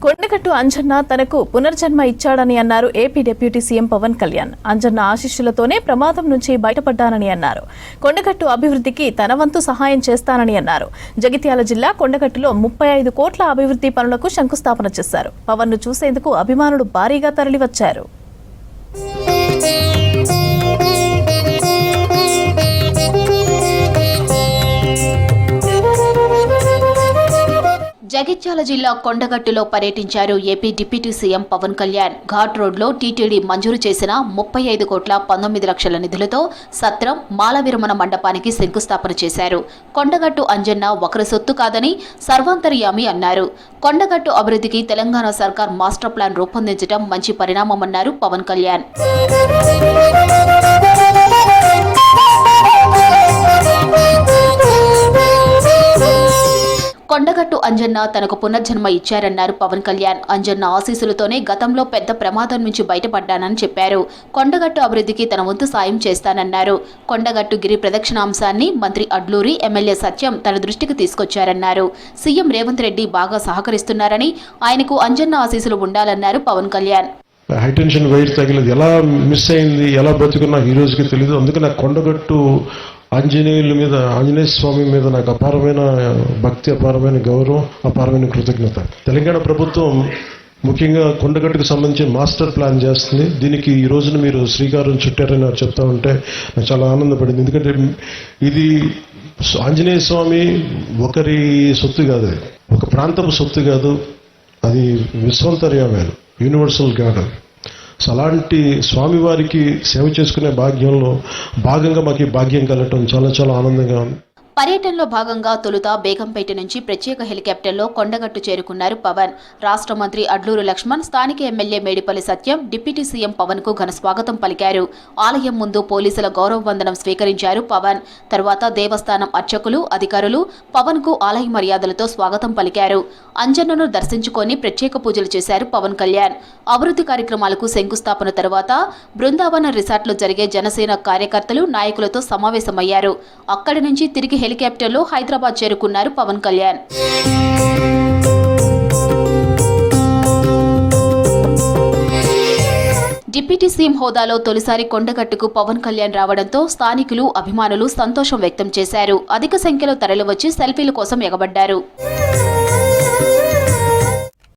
కొండగట్టు అంజన్న తనకు పునర్జన్మ ఇచ్చాడని అన్నారు AP deputy CM Pawan Kalyan. Anjanna ఆశీస్సులతోనే ప్రమాదం నుంచి బయటపడ్డానని అన్నారు. కొండగట్టు అభివృద్ధికి తన వంతు సహాయం చేస్తానని అన్నారు. జగిత్యాల జిల్లా కొండగట్టులో 35 కోట్ల అభివృద్ధి పనులకు శంకుస్థాపన చేశారు. పవన్ ను చూసేందుకు అభిమానులు భారీగా తరలివచ్చారు. జగిత్యాల జిల్లా కొండగట్టులో పర్యటించారు AP deputy CM Pawan Kalyan. Ghat రోడ్లో టీటీడీ మంజూరు చేసిన 35 కోట్ల 19 లక్షల నిధులతో సత్రం మాల విరమణ మండపానికి శంకుస్థాపన చేశారు. కొండగట్టు అంజన్న ఒకరి సొత్తు కాదని సర్వాంతర్యామి అన్నారు. కొండగట్టు అభివృద్ధికి తెలంగాణ సర్కార్ మాస్టర్ ప్లాన్ రూపొందించడం మంచి పరిణామమన్నారు పవన్ కళ్యాణ్. కొండగట్టు అంజన్న తనకు పునర్జన్మ ఇచ్చారన్నారు పవన్ కళ్యాణ్. అంజన్న ఆశీస్సులతోనే గతంలో పెద్ద ప్రమాదం నుంచి బయటపడ్డానని చెప్పారు. కొండగట్టు అభివృద్ధికి తన వంతు సాయం చేస్తానన్నారు. కొండగట్టు గిరి ప్రదక్షిణాంశాన్ని మంత్రి అడ్లూరి, ఎమ్మెల్యే సత్యం తన దృష్టికి తీసుకొచ్చారన్నారు. సీఎం రేవంత్ రెడ్డి బాగా సహకరిస్తున్నారని, ఆయనకు అంజన్న ఆశీస్సులు ఉండాలన్నారు పవన్ కళ్యాణ్. హైటెన్షన్ వైర్ తగిలేదు, ఎలా మిస్ అయింది, ఎలా బతుకున్నా ఈ రోజుకి తెలియదు. అందుకే నాకు కొండగట్టు ఆంజనేయ స్వామి మీద నాకు అపారమైన భక్తి, అపారమైన గౌరవం, అపారమైన కృతజ్ఞత. తెలంగాణ ప్రభుత్వం ముఖ్యంగా కొండగట్టుకు సంబంధించి మాస్టర్ ప్లాన్ చేస్తుంది. దీనికి ఈ రోజున మీరు శ్రీకారం చుట్టారని నాకు చెప్తా ఉంటే నాకు చాలా ఆనందపడింది. ఎందుకంటే ఇది ఆంజనేయ స్వామి ఒకరి సొత్తు కాదు, ఒక ప్రాంతపు సొత్తు కాదు, అది విశ్వంతర్యామే, యూనివర్సల్ గాడ్. అలాంటి స్వామివారికి సేవ చేసుకునే భాగ్యంలో భాగంగా మాకు ఈ భాగ్యం కలగటం చాలా చాలా ఆనందంగా ఉంది. పర్యటనలో భాగంగా తొలుత బేగంపేట నుంచి ప్రత్యేక హెలికాప్టర్లో కొండగట్టు చేరుకున్నారు పవన్. రాష్ట్ర మంత్రి అడ్లూరు లక్ష్మణ్, స్థానిక ఎమ్మెల్యే మేడిపల్లి సత్యం డిప్యూటీ సీఎం పవన్ కు ఘన స్వాగతం పలికారు. ఆలయం ముందు పోలీసుల గౌరవ వందనం స్వీకరించారు పవన్. తర్వాత దేవస్థానం అర్చకులు, అధికారులు పవన్ కు ఆలయ మర్యాదలతో స్వాగతం పలికారు. అంజన్నను దర్శించుకొని ప్రత్యేక పూజలు చేశారు పవన్ కళ్యాణ్. అభివృద్ధి కార్యక్రమాలకు శంకుస్థాపన తర్వాత బృందావన రిసార్ట్లో జరిగే జనసేన కార్యకర్తలు, నాయకులతో సమావేశమయ్యారు. అక్కడి నుంచి తిరిగి హెలికాప్టర్లో హైదరాబాద్ చేరుకున్నారు పవన్ కళ్యాణ్. డిప్యూటీ సీఎం హోదాలో తొలిసారి కొండగట్టుకు పవన్ కళ్యాణ్ రావడంతో స్థానికులు, అభిమానులు సంతోషం వ్యక్తం చేశారు. అధిక సంఖ్యలో తరలివచ్చి సెల్ఫీల కోసం ఎగబడ్డారు.